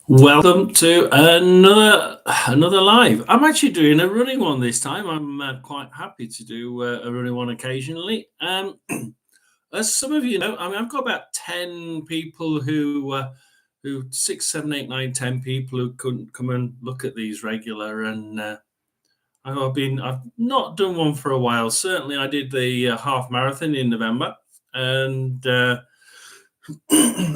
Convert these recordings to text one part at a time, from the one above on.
Welcome to another live. I'm actually doing a running one this time. I'm quite happy to do a running one occasionally. As some of you know, I mean, I've got about 10 people who 6, 7, 8, 9, 10 people who couldn't come and look at these regular. And I've not done one for a while. Certainly, I did the half marathon in November, and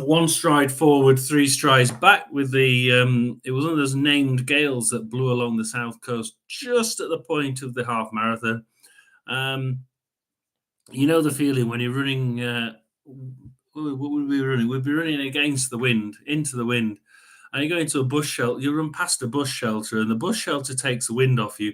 one stride forward, three strides back with it was one of those named gales that blew along the south coast just at the point of the half marathon. Um, you know the feeling when you're running. What would we be running? We'd be running against the wind, into the wind, and you go into a bush shelter. You run past a bush shelter, and the bush shelter takes the wind off you,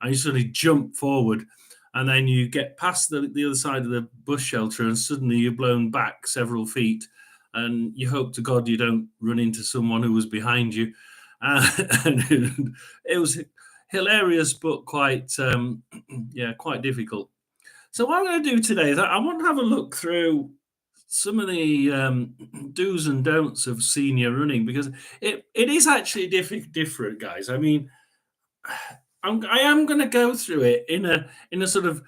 and you suddenly jump forward, and then you get past the other side of the bush shelter, and suddenly you're blown back several feet, and you hope to God you don't run into someone who was behind you. And it was hilarious, but quite yeah, quite difficult. So what I'm going to do today is I want to have a look through some of the do's and don'ts of senior running, because it is actually different, guys. I mean, I am going to go through it in a sort of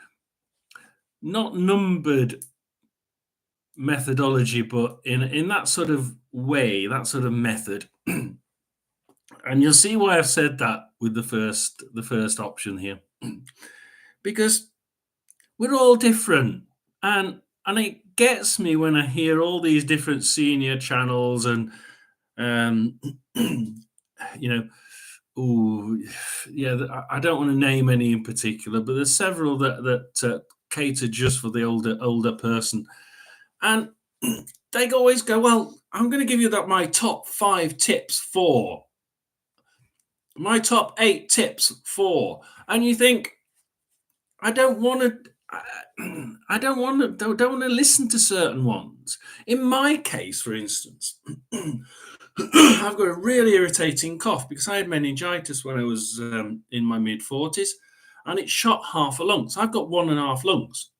not numbered methodology, but in that sort of way, that sort of method. And you'll see why I've said that with the first option here, because we're all different, and it gets me when I hear all these different senior channels and um, you know, oh yeah, I don't want to name any in particular, but there's several that cater just for the older person, and they always go, well, I'm going to give you that my top 5 tips for my top 8 tips for, and you think, I don't want to. I don't want to. Don't want to listen to certain ones. In my case, for instance, I've got a really irritating cough because I had meningitis when I was in my mid 40s, and it shot half a lung. So I've got 1.5 lungs.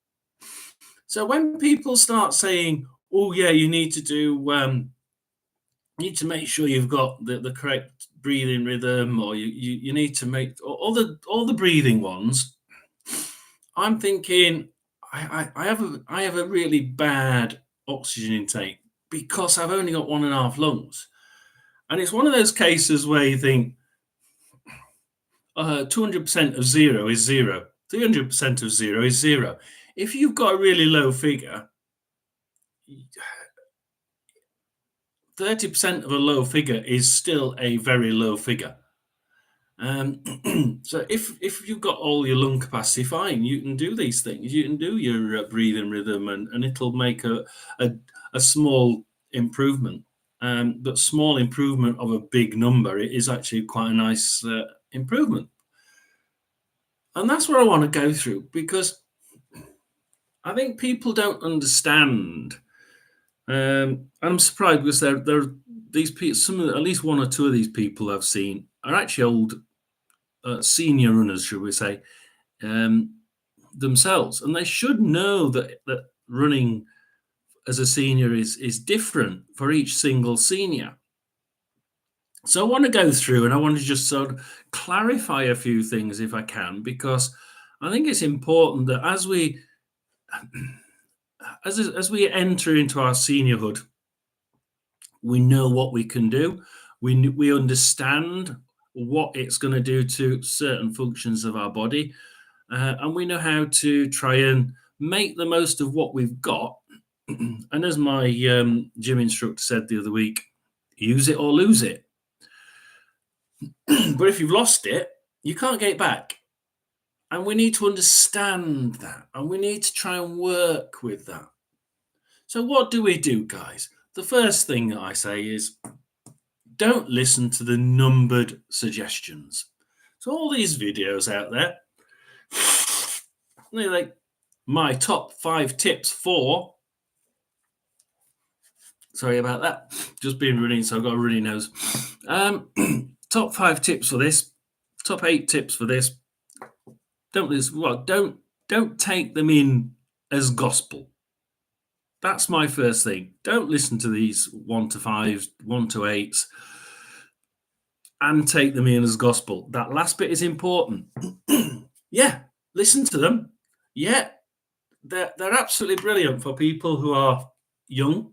So when people start saying, "Oh yeah, you need to do," you need to make sure you've got the correct breathing rhythm, or you need to make all the breathing ones. I'm thinking I have a really bad oxygen intake because I've only got 1.5 lungs, and it's one of those cases where you think 200% of zero is zero, 300% of zero is zero. If you've got a really low figure, 30% of a low figure is still a very low figure. So if you've got all your lung capacity, fine, you can do these things. You can do your breathing rhythm, and it'll make a small improvement. But small improvement of a big number is actually quite a nice improvement. And that's what I want to go through, because I think people don't understand. I'm surprised because there are these people, at least one or two of these people I've seen are actually old senior runners, should we say, um, themselves, and they should know that running as a senior is different for each single senior. So I want to go through, and I want to just sort of clarify a few things if I can, because I think it's important that as we enter into our seniorhood, we know what we can do. We understand what it's going to do to certain functions of our body, and we know how to try and make the most of what we've got. And as my gym instructor said the other week, use it or lose it. But if you've lost it, you can't get it back. And we need to understand that, and we need to try and work with that. So, what do we do, guys? The first thing that I say is, don't listen to the numbered suggestions. So, all these videos out there, they're like, my top 5 tips for. Sorry about that. Just been running, so I've got a runny nose. Top 5 tips for this. Top 8 tips for this. Don't take them in as gospel. That's my first thing. Don't listen to these 1 to 5s, 1 to 8s. and take them in as gospel. That last bit is important. Yeah, listen to them. Yeah, they're absolutely brilliant for people who are young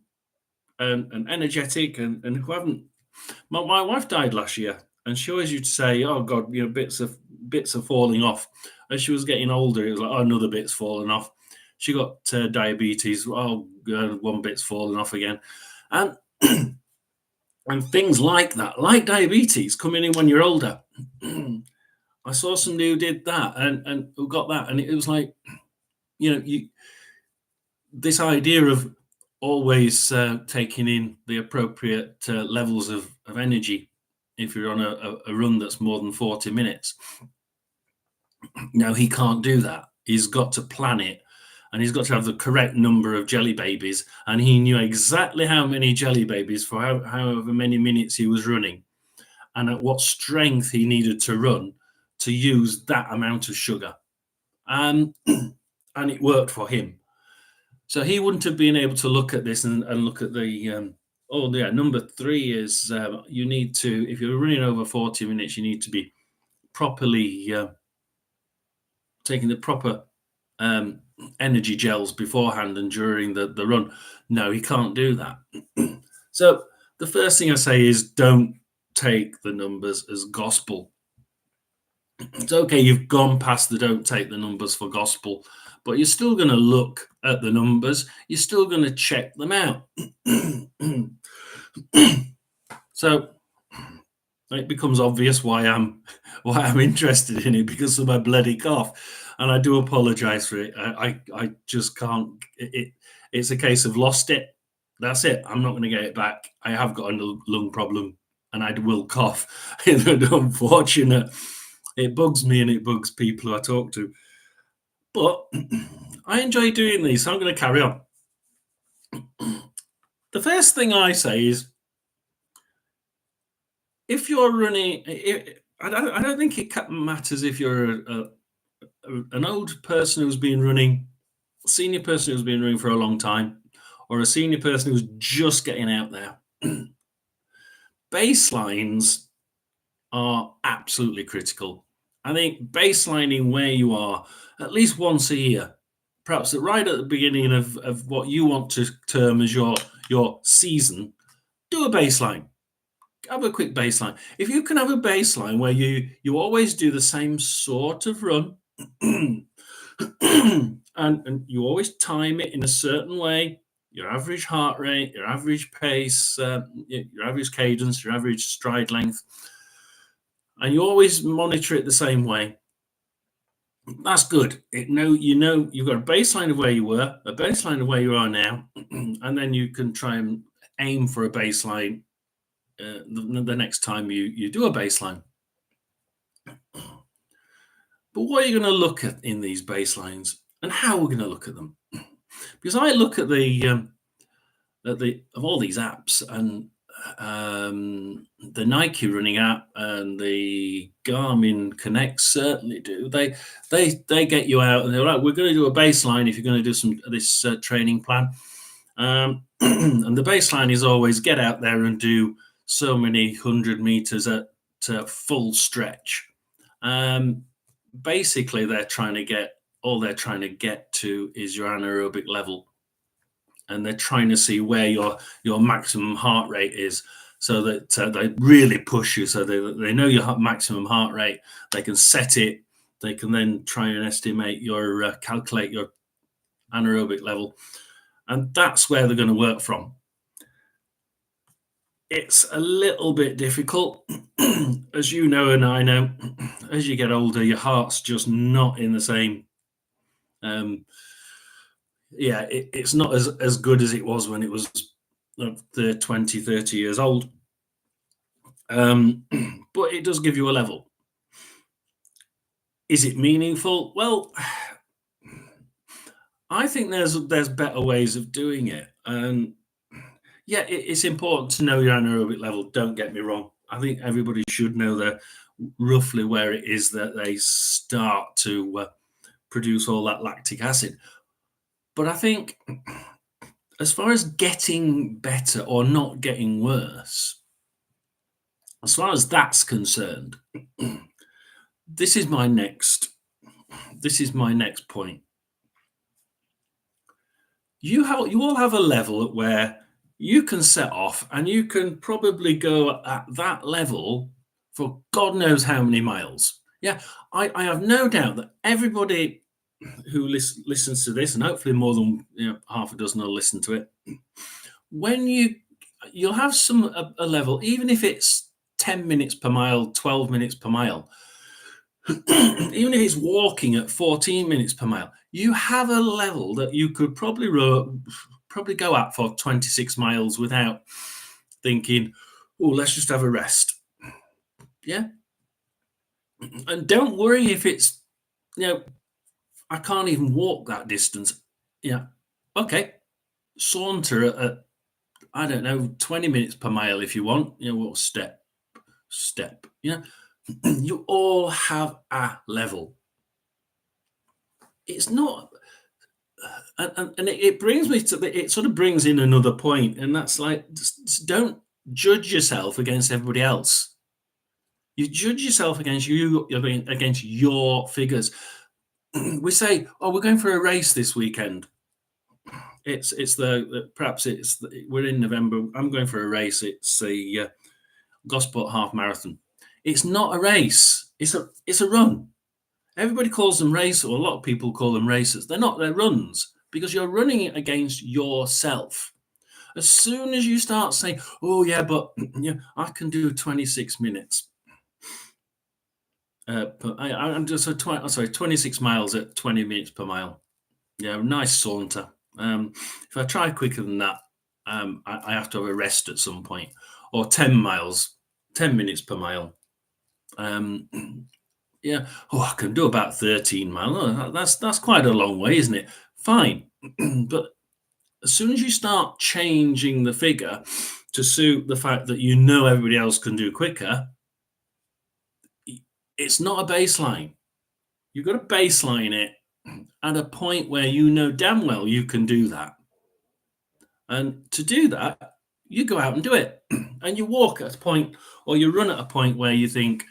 and energetic and who haven't. My wife died last year, and she always used to say, "Oh God, bits are falling off." As she was getting older, it was like, "Oh, another bit's falling off." She got diabetes. Oh, one bit's falling off again, and and things like that, like diabetes, coming in when you're older. I saw somebody who did that and who got that, and it was like, you this idea of always taking in the appropriate levels of energy if you're on a run that's more than 40 minutes. No, he can't do that. He's got to plan it, and he's got to have the correct number of jelly babies, and he knew exactly how many jelly babies for however many minutes he was running and at what strength he needed to run to use that amount of sugar. And and it worked for him. So he wouldn't have been able to look at this and look at the oh yeah, number three is you need to, if you're running over 40 minutes, you need to be properly taking the proper um, energy gels beforehand and during the run. No, he can't do that. So the first thing I say is don't take the numbers as gospel. It's okay, you've gone past the don't take the numbers for gospel, but you're still going to look at the numbers. You're still going to check them out. So it becomes obvious why I'm interested in it, because of my bloody cough, and I do apologize for it. I just can't. It's a case of lost it. That's it. I'm not going to get it back. I have got a lung problem, and I will cough. It's unfortunate. It bugs me and it bugs people who I talk to. But I enjoy doing these, so I'm going to carry on. The first thing I say is, if you're running, I don't think it matters if you're an old person who's been running, a senior person who's been running for a long time, or a senior person who's just getting out there. Baselines are absolutely critical. I think baselining where you are at least once a year, perhaps right at the beginning of what you want to term as your season, do a baseline. Have a quick baseline. If you can have a baseline where you always do the same sort of run, and you always time it in a certain way, your average heart rate, your average pace, your average cadence, your average stride length, and you always monitor it the same way, that's good. You've got a baseline of where you were, a baseline of where you are now, and then you can try and aim for a baseline the next time you do a baseline. But what are you going to look at in these baselines, and how we're going to look at them? Because I look at the of all these apps, and the Nike running app and the Garmin Connect certainly do. They get you out and they're like, we're going to do a baseline if you're going to do this training plan. And the baseline is always get out there and do so many 100 meters at full stretch. Basically, they're trying to get to is your anaerobic level, and they're trying to see where your maximum heart rate is, so that they really push you, so they know your maximum heart rate. They can set it. They can then try and estimate calculate your anaerobic level, and that's where they're going to work from. It's a little bit difficult, as you know, and I know. As you get older, your heart's just not in the same. It's not as good as it was when it was the 20, 30 years old. But it does give you a level. Is it meaningful? Well, I think there's better ways of doing it. And yeah, it's important to know your anaerobic level. Don't get me wrong. I think everybody should know roughly where it is that they start to produce all that lactic acid. But I think, as far as getting better or not getting worse, as far as that's concerned, this is my next point. You all have a level where you can set off and you can probably go at that level for God knows how many miles. Yeah, I have no doubt that everybody who listens to this, and hopefully more than half a dozen will listen to it, when you'll have a level, even if it's 10 minutes per mile, 12 minutes per mile, even if it's walking at 14 minutes per mile, you have a level that you could probably go at for 26 miles without thinking, oh, let's just have a rest. Yeah. And don't worry if it's, I can't even walk that distance. Yeah. Okay. Saunter at I don't know, 20 minutes per mile if you want. What step. You all have a level. It's not, and it brings me to it sort of brings in another point, and that's like, just don't judge yourself against everybody else. You judge yourself against your figures. We say, oh, we're going for a race this weekend. We're in November. I'm going for a race. It's the Gosport half marathon. It's not a race. It's a run. Everybody calls them races, or a lot of people call them races. They're not. They're runs, because you're running it against yourself. As soon as you start saying, "Oh yeah, but I can do 26 minutes," I'm just 26 miles at 20 minutes per mile. Yeah, nice saunter. If I try quicker than that, I have to have a rest at some point. Or 10 miles, 10 minutes per mile. Yeah. Oh, I can do about 13 miles. Oh, that's quite a long way, isn't it? Fine. But as soon as you start changing the figure to suit the fact that everybody else can do quicker, it's not a baseline. You've got to baseline it at a point where damn well you can do that. And to do that, you go out and do it. And you walk at a point, or you run at a point where you think,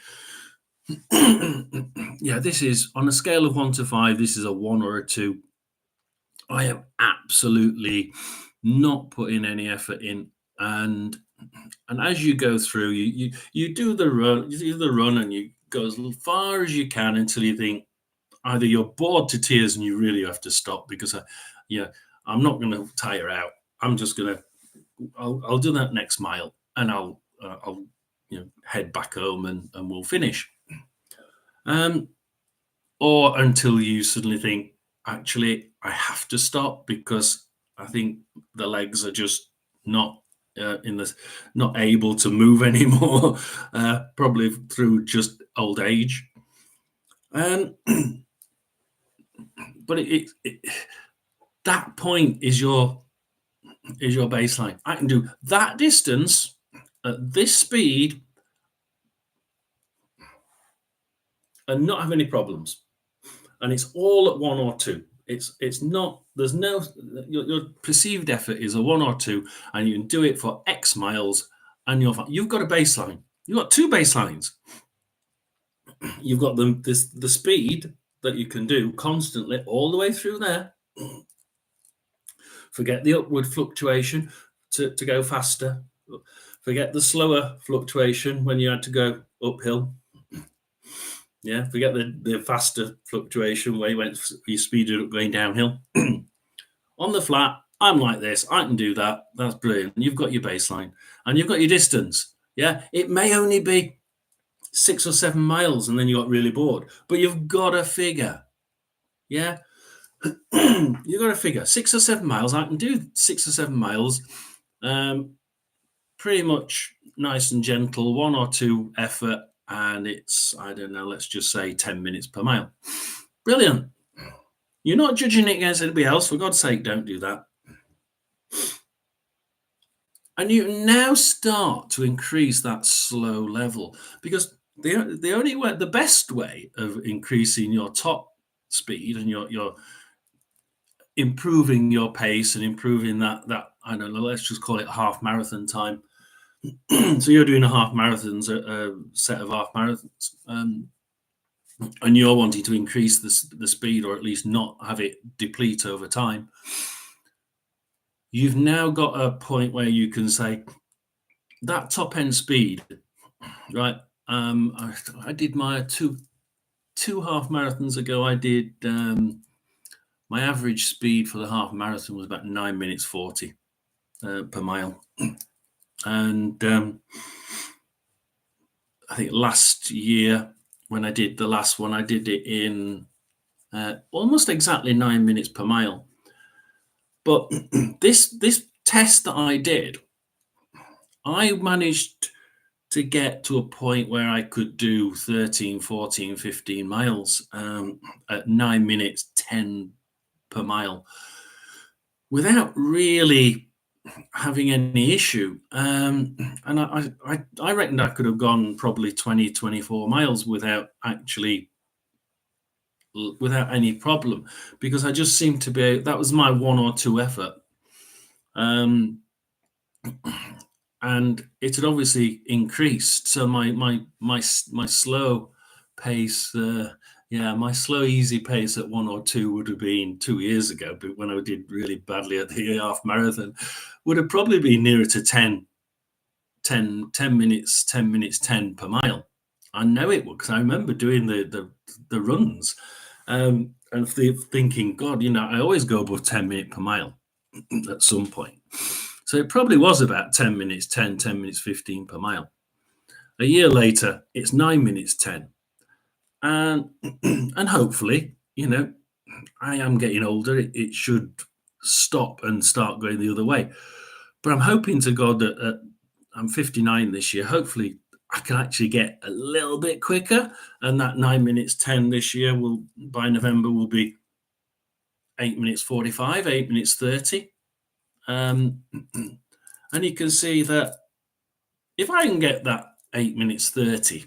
yeah, this is on a scale of 1 to 5, this is a 1 or a 2. I am absolutely not putting any effort in. And as you go through, you do the run, and you go as far as you can until you think either you're bored to tears and you really have to stop, because I'm not going to tire out. I'm just going to, I'll do that next mile, and I'll head back home, and we'll finish. Or until you suddenly think, actually, I have to stop, because I think the legs are just not not able to move anymore, probably through just old age. But that point is your baseline. I can do that distance at this speed and not have any problems. And it's all at 1 or 2. It's not. There's no. Your perceived effort is a 1 or 2, and you can do it for X miles, and you've got a baseline. You've got 2 baselines. You've got the speed that you can do constantly all the way through there. Forget the upward fluctuation to go faster. Forget the slower fluctuation when you had to go uphill. Yeah, forget the faster fluctuation where you speeded up going downhill. On the flat, I'm like this. I can do that. That's brilliant. You've got your baseline and you've got your distance. Yeah, it may only be 6 or 7 miles, and then you got really bored. But you've got a figure. Yeah, you've got to figure 6 or 7 miles. I can do 6 or 7 miles. Pretty much nice and gentle, 1 or 2 effort. And it's, I don't know, let's just say 10 minutes per mile. Brilliant. You're not judging it against anybody else. For God's sake, don't do that. And you now start to increase that slow level, because the best way of increasing your top speed and your improving your pace and improving that I don't know, let's just call it half marathon time, So you're doing a half marathons, a set of half marathons, and you're wanting to increase the speed, or at least not have it deplete over time. You've now got a point where you can say that top end speed, right? I did my two half marathons ago. I did my average speed for the half marathon was about 9 minutes 40 per mile, and I think last year when I did the last one, I did it in almost exactly 9 minutes per mile. But this test that I did, I managed to get to a point where I could do 13, 14, 15 miles at 9 minutes 10 per mile without really having any issue. And I reckon I could have gone probably 20, 24 miles without any problem, because I just seemed to be, that was my one or two effort. And it had obviously increased. So my slow pace, my slow easy pace at 1 or 2 would have been 2 years ago, but when I did really badly at the half marathon, would have probably been nearer to 10 minutes 10 per mile. I know it would, because I remember doing the runs, and thinking, God, I always go above 10 minutes per mile at some point. So it probably was about 10 minutes 10 minutes 15 per mile. A year later, it's 9 minutes 10. And hopefully, I am getting older. It should stop and start going the other way. But I'm hoping to God that I'm 59 this year. Hopefully, I can actually get a little bit quicker. And that 9 minutes 10 this year by November, will be 8 minutes 45, 8 minutes 30. And you can see that if I can get that 8 minutes 30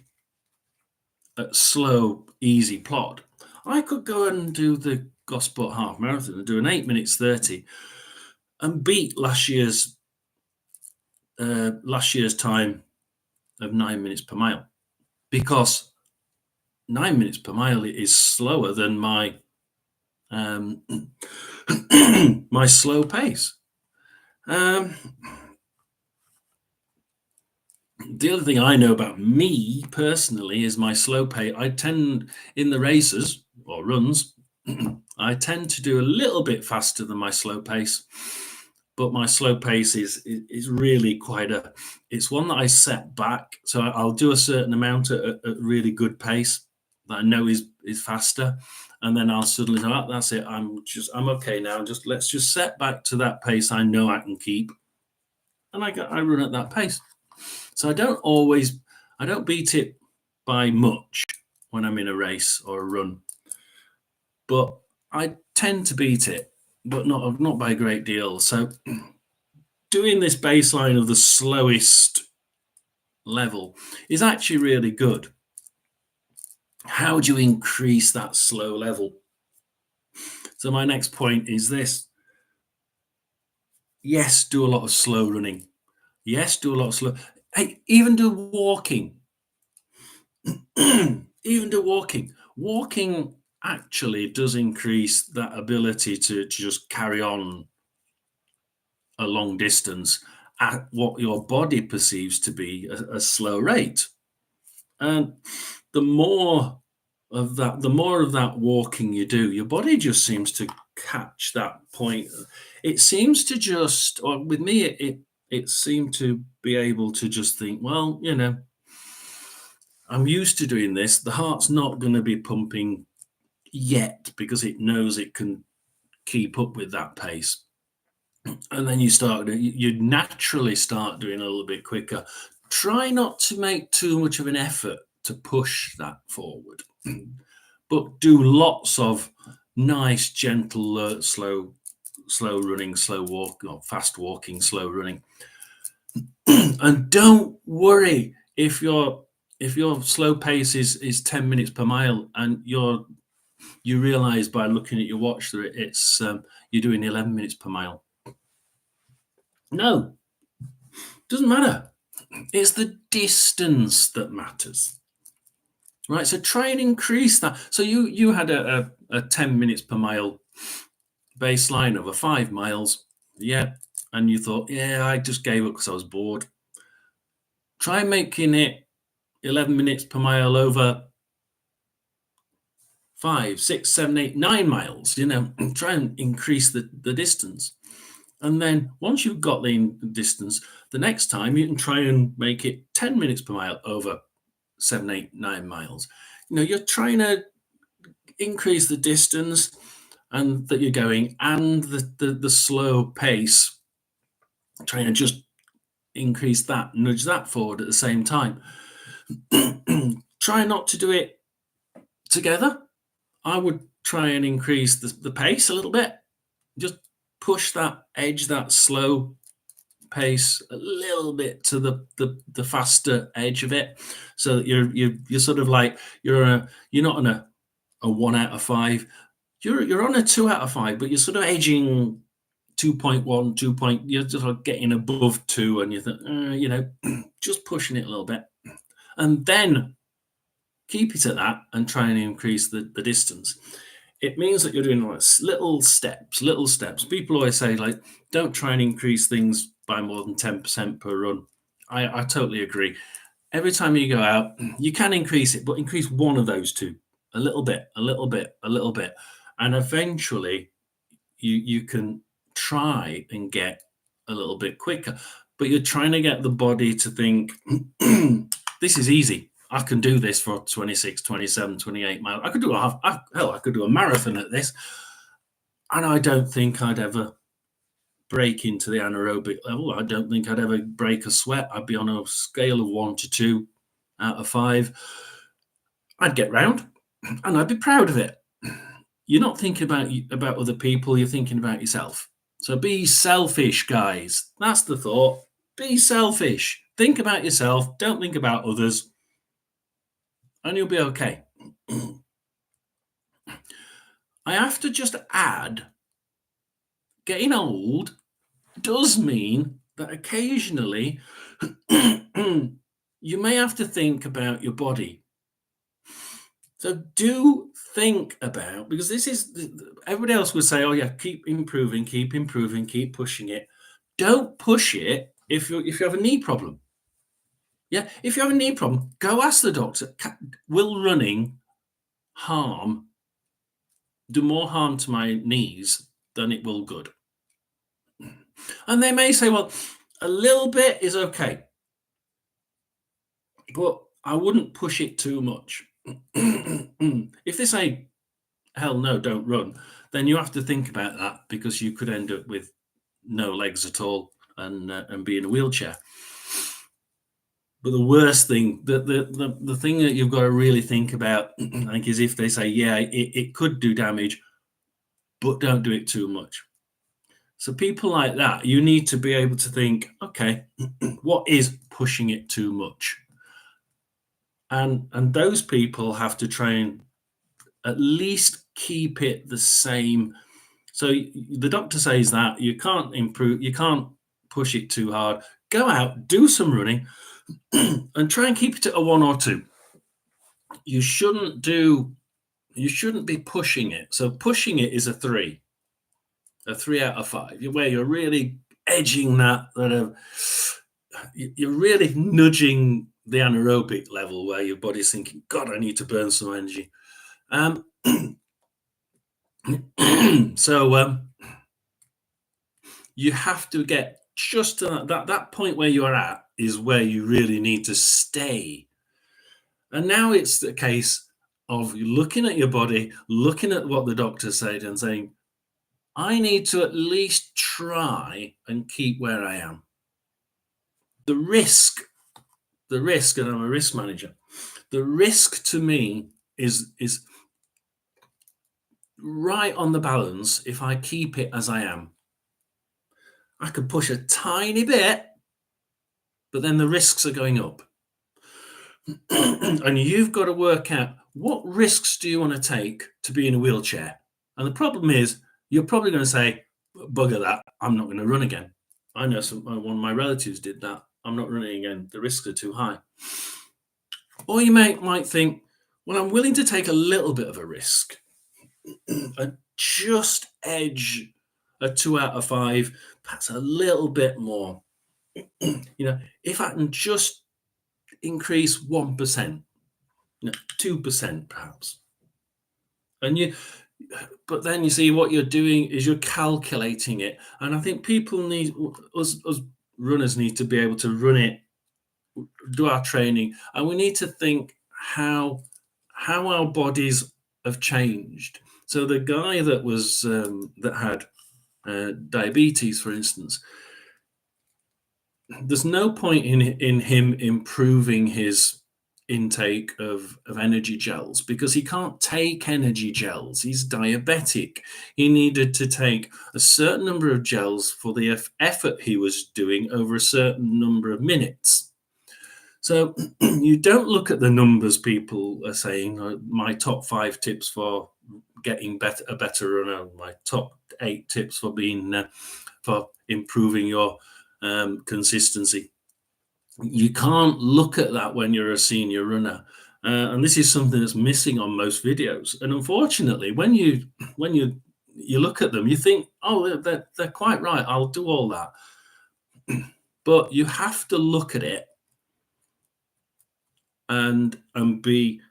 at slow, easy plod, I could go and do the Gosport half marathon and do an 8 minutes 30 and beat last year's time of 9 minutes per mile, because 9 minutes per mile is slower than my my slow pace. The other thing I know about me personally is my slow pace. I tend, in the races or runs, I tend to do a little bit faster than my slow pace, but my slow pace is really it's one that I set back. So I'll do a certain amount at really good pace that I know is faster, and then I'll suddenly say, oh, that's it. I'm okay now. Let's just set back to that pace I know I can keep, and I run at that pace. So I don't beat it by much when I'm in a race or a run, but I tend to beat it, but not by a great deal. So doing this baseline of the slowest level is actually really good. How do you increase that slow level? So my next point is this. Yes, do a lot of slow running. Yes, do a lot of slow. Hey, even do walking. Even do walking. Walking actually does increase that ability to just carry on a long distance at what your body perceives to be a slow rate. And the more of that walking you do, your body just seems to catch that point. It seems to just, or with me, it seemed to be able to just think, well, I'm used to doing this. The heart's not going to be pumping yet, because it knows it can keep up with that pace. And then you naturally start doing a little bit quicker. Try not to make too much of an effort to push that forward, but do lots of nice, gentle, slow running, slow walk, or fast walking, slow running. And don't worry if your slow pace is 10 minutes per mile, and you realize by looking at your watch that it's you're doing 11 minutes per mile. No, doesn't matter. It's the distance that matters, right? So try and increase that. So you had a 10 minutes per mile baseline over 5 miles, yeah, and you thought, yeah, I just gave up because I was bored. Try making it 11 minutes per mile over 5, 6, 7, 8, 9 miles. Try and increase the distance. And then once you've got the distance, the next time you can try and make it 10 minutes per mile over 7, 8, 9 miles. You're trying to increase the distance and that you're going and the slow pace, trying to just increase that, nudge that forward at the same time. Try not to do it together. I would try and increase the pace a little bit. Just push that edge, that slow pace a little bit to the faster edge of it, so that you're sort of like you're not on a 1 out of 5. You're on a 2 out of 5, but you're sort of edging 2.1, 2 point. You're just like getting above 2, and you think, just pushing it a little bit, and then keep it at that and try and increase the distance. It means that you're doing like little steps. People always say, like, don't try and increase things by more than 10% per run. I totally agree. Every time you go out, you can increase it, but increase one of those two a little bit, a little bit, a little bit. And eventually you can try and get a little bit quicker. But you're trying to get the body to think, this is easy. I can do this for 26, 27, 28 miles. I could do I could do a marathon at this. And I don't think I'd ever break into the anaerobic level. I don't think I'd ever break a sweat. I'd be on a scale of 1 to 2 out of 5. I'd get round and I'd be proud of it. You're not thinking about other people. You're thinking about yourself. So be selfish, guys. That's the thought. Be selfish. Think about yourself. Don't think about others. And you'll be okay. I have to just add, getting old does mean that occasionally you may have to think about your body. So do think about, because this is, everybody else would say, oh yeah, keep improving, keep pushing it. Don't push it if you have a knee problem. Yeah, if you have a knee problem, go ask the doctor, will running do more harm to my knees than it will good? And they may say, well, a little bit is okay, but I wouldn't push it too much. If they say, hell no, don't run, then you have to think about that, because you could end up with no legs at all and be in a wheelchair. But the worst thing, the thing that you've got to really think about, I think, is if they say, yeah, it could do damage, but don't do it too much. So people like that, you need to be able to think, okay, what is pushing it too much? And those people have to try and at least keep it the same. So the doctor says that you can't improve, you can't push it too hard. Go out, do some running, and try and keep it at a 1 or 2. You shouldn't be pushing it. So pushing it is a 3 out of 5, where you're really edging that you're really nudging the anaerobic level, where your body's thinking, God, I need to burn some energy. So you have to get just to that point where you're at is where you really need to stay. And now it's the case of looking at your body, looking at what the doctor said, and saying, I need to at least try and keep where I am. The risk, and I'm a risk manager, the risk to me is right on the balance. If I keep it as I am, I could push a tiny bit, but then the risks are going up. And you've got to work out, what risks do you want to take to be in a wheelchair? And the problem is, you're probably going to say, bugger that, I'm not going to run again. I know one of my relatives did that. I'm not running again. The risks are too high. Or you might think, well, I'm willing to take a little bit of a risk and just edge a 2 out of 5, perhaps a little bit more. If I can just increase 1%, 2% perhaps. But then you see what you're doing is you're calculating it. And I think people need, us runners need to be able to run it, do our training, and we need to think how our bodies have changed. So the guy that was that had diabetes, for instance, there's no point in him improving his intake of energy gels because he can't take energy gels. He's diabetic. He needed to take a certain number of gels for the effort he was doing over a certain number of minutes. So you don't look at the numbers people are saying, my top 5 tips for getting a better runner, my top 8 tips for for improving your consistency. You can't look at that when you're a senior runner, and this is something that's missing on most videos. And unfortunately, when you look at them, you think, oh, they're quite right. I'll do all that, but you have to look at it and be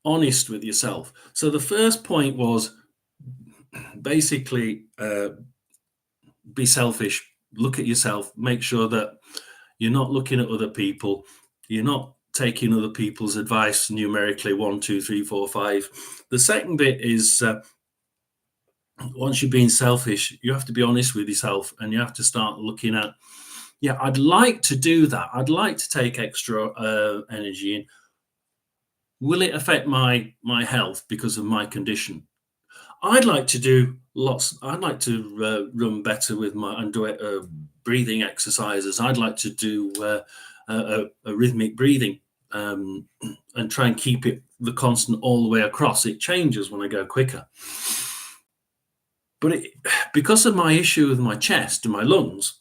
honest with yourself. So the first point was basically be selfish. Look at yourself. Make sure that you're not looking at other people. You're not taking other people's advice numerically 1, 2, 3, 4, 5. The second bit is once you're being selfish, you have to be honest with yourself and you have to start looking at, yeah, I'd like to do that. I'd like to take extra energy in. Will it affect my health because of my condition? I'd like to do lots. I'd like to run better with and do breathing exercises. I'd like to do a rhythmic breathing and try and keep it the constant all the way across. It changes when I go quicker. But because of my issue with my chest and my lungs,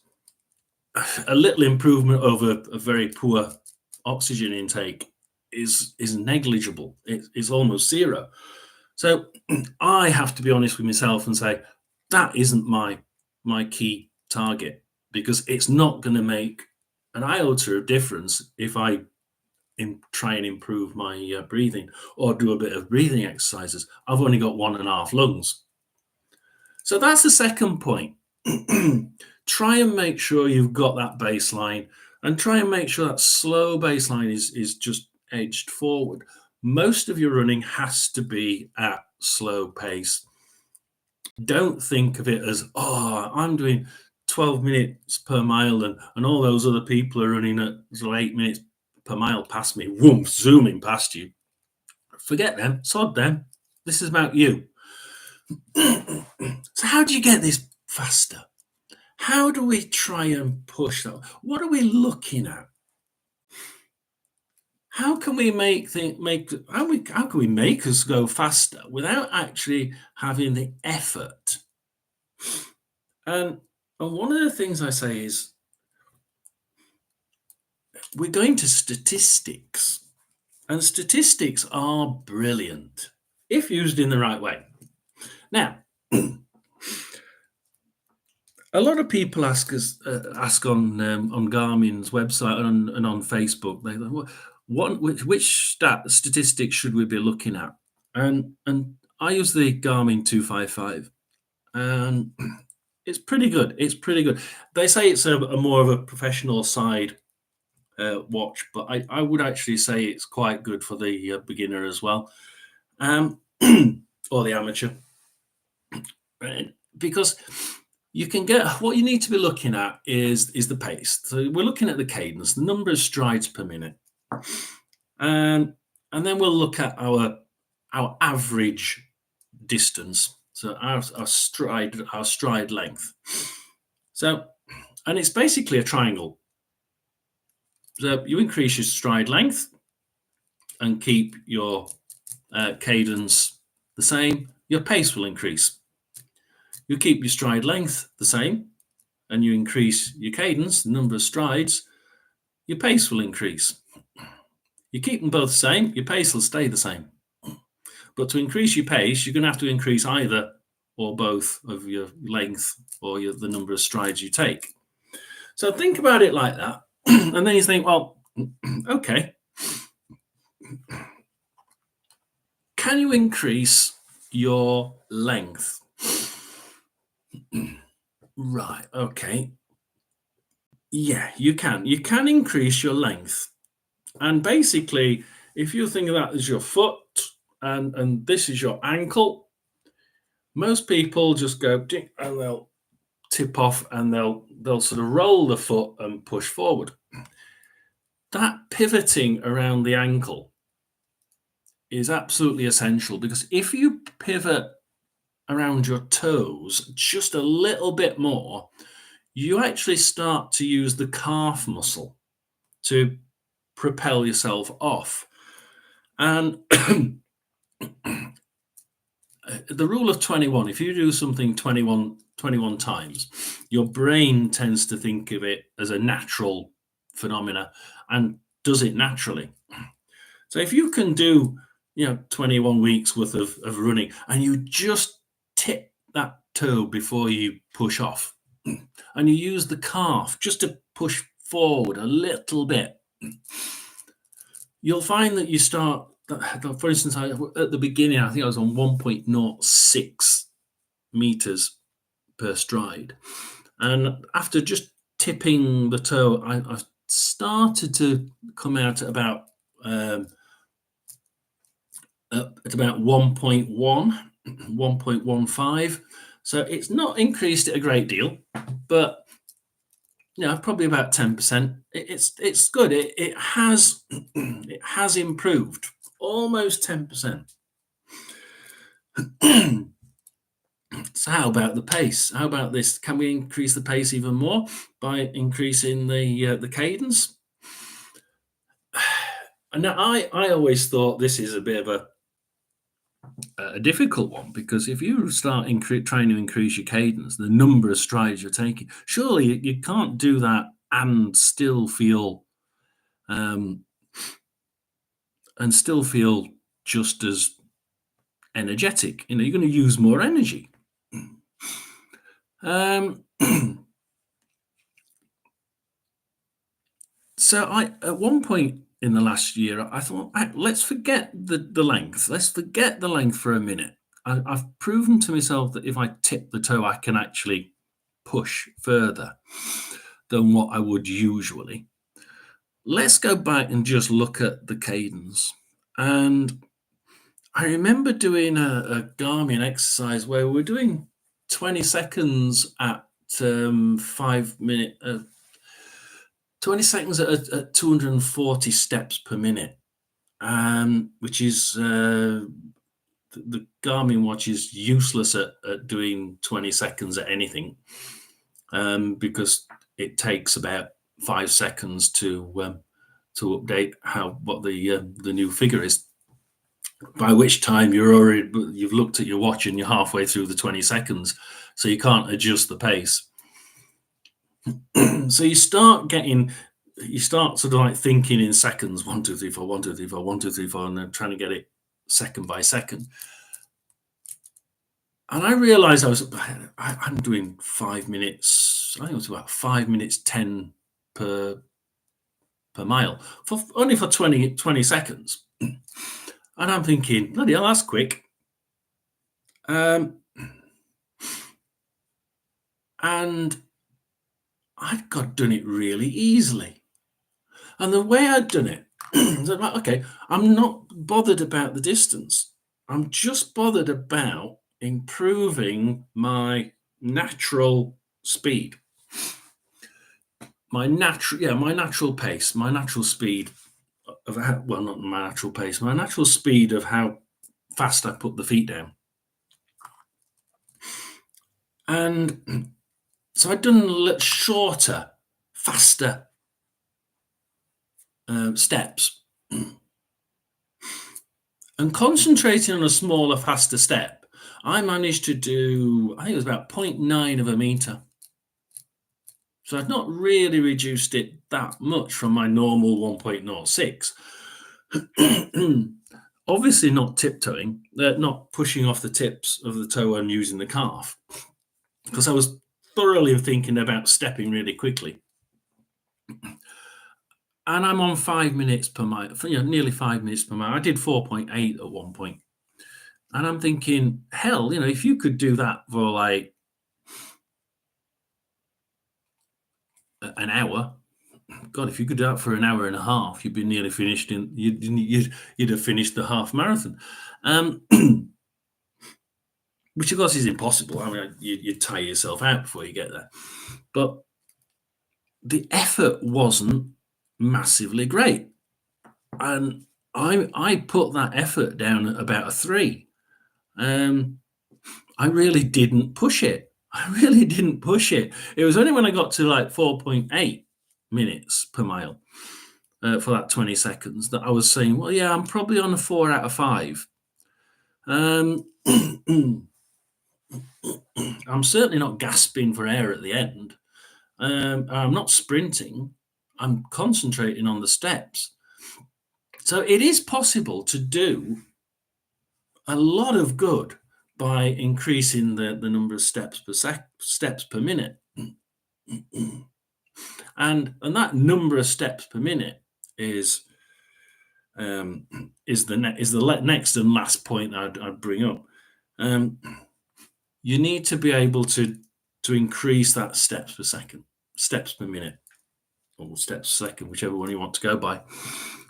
a little improvement over a very poor oxygen intake is negligible. It's almost zero. So I have to be honest with myself and say that isn't my key target, because it's not going to make an iota of difference if I try and improve my breathing or do a bit of breathing exercises. I've only got 1.5 lungs. So that's the second point. Try and make sure you've got that baseline, and try and make sure that slow baseline is just edged forward. Most of your running has to be at slow pace. Don't think of it as, oh, I'm doing 12 minutes per mile and all those other people are running at 8 minutes per mile past me, whoom, zooming past you. Forget them, sod them. This is about you. So how do you get this faster? How do we try and push that? What are we looking at? How can we how can we make us go faster without actually having the effort? And one of the things I say is we're going to statistics, and statistics are brilliant if used in the right way. Now, a lot of people ask on Garmin's website and on Facebook. They go, which statistics should we be looking at? And I use the Garmin 255, and it's pretty good. It's pretty good. They say it's a more of a professional side watch, but I would actually say it's quite good for the beginner as well, or the amateur, because you can get what you need to be looking at is the pace. So we're looking at the cadence, the number of strides per minute, and then we'll look at our average distance, so our stride length. So, and it's basically a triangle. So you increase your stride length and keep your cadence the same, your pace will increase. You keep your stride length the same and you increase your cadence, the number of strides, your pace will increase. You keep them both the same, your pace will stay the same. But to increase your pace, you're going to have to increase either or both of your length or the number of strides you take. So think about it like that. And then you think, well, okay, can you increase your length? Right, okay. Yeah, you can. You can increase your length. And basically, if you think of that as your foot and this is your ankle, most people just go ding, and they'll tip off and they'll sort of roll the foot and push forward. That pivoting around the ankle is absolutely essential, because if you pivot around your toes just a little bit more, you actually start to use the calf muscle to propel yourself off. And the rule of 21, if you do something 21 times, your brain tends to think of it as a natural phenomena and does it naturally. So if you can do 21 weeks worth of running and you just tip that toe before you push off and you use the calf just to push forward a little bit, you'll find that you start, for instance, at the beginning, I think I was on 1.06 meters per stride. And after just tipping the toe, I started to come out at about 1.1, 1.15. So it's not increased it a great deal, but probably about 10%. It's good. It has it has improved almost 10%. So how about the pace? How about this? Can we increase the pace even more by increasing the cadence? And now I always thought this is a bit of a difficult one, because if you start trying to increase your cadence, the number of strides you're taking, surely you can't do that and still feel just as energetic. You're going to use more energy. So at one point in the last year, I thought, let's forget the length. Let's forget the length for a minute. I've proven to myself that if I tip the toe, I can actually push further than what I would usually. Let's go back and just look at the cadence. And I remember doing a Garmin exercise where we're doing 20 seconds at 5 minutes, 20 seconds at 240 steps per minute, which is the Garmin watch is useless at doing 20 seconds at anything, because it takes about 5 seconds to update what the new figure is. By which time you've looked at your watch and you're halfway through the 20 seconds, so you can't adjust the pace. So you start sort of like thinking in seconds, 1, 2, 3, 4, 1, 2, 3, 4, 1, 2, 3, 4, and then trying to get it second by second. And I realized I'm doing 5 minutes. I think it was about 5 minutes 10 per mile only for 20 seconds. And I'm thinking, bloody hell, that's quick. And I'd done it really easily. And the way I'd done it, okay, I'm not bothered about the distance. I'm just bothered about improving my natural speed. My natural pace, my natural speed of not my natural pace, my natural speed of how fast I put the feet down. And so I'd done shorter, faster steps, and concentrating on a smaller, faster step, I managed to do, I think it was about 0.9 of a meter. So I've not really reduced it that much from my normal 1.06. Obviously not tiptoeing, not pushing off the tips of the toe and using the calf, because I was thoroughly thinking about stepping really quickly. And I'm on 5 minutes per mile, nearly 5 minutes per mile. I did 4.8 at one point. And I'm thinking, hell, if you could do that for like an hour, God, if you could do that for an hour and a half, you'd be nearly finished you'd have finished the half marathon. Which of course is impossible. I mean, you'd tire yourself out before you get there. But the effort wasn't massively great. And I put that effort down at about a 3. I really didn't push it. It was only when I got to like 4.8 minutes per mile for that 20 seconds that I was saying, well, yeah, I'm probably on a 4 out of 5. I'm certainly not gasping for air at the end. I'm not sprinting. I'm concentrating on the steps. So it is possible to do a lot of good by increasing the number of steps per minute. And that number of steps per minute is the next and last point I'd bring up. You need to be able to increase that steps per minute, or steps per second, whichever one you want to go by.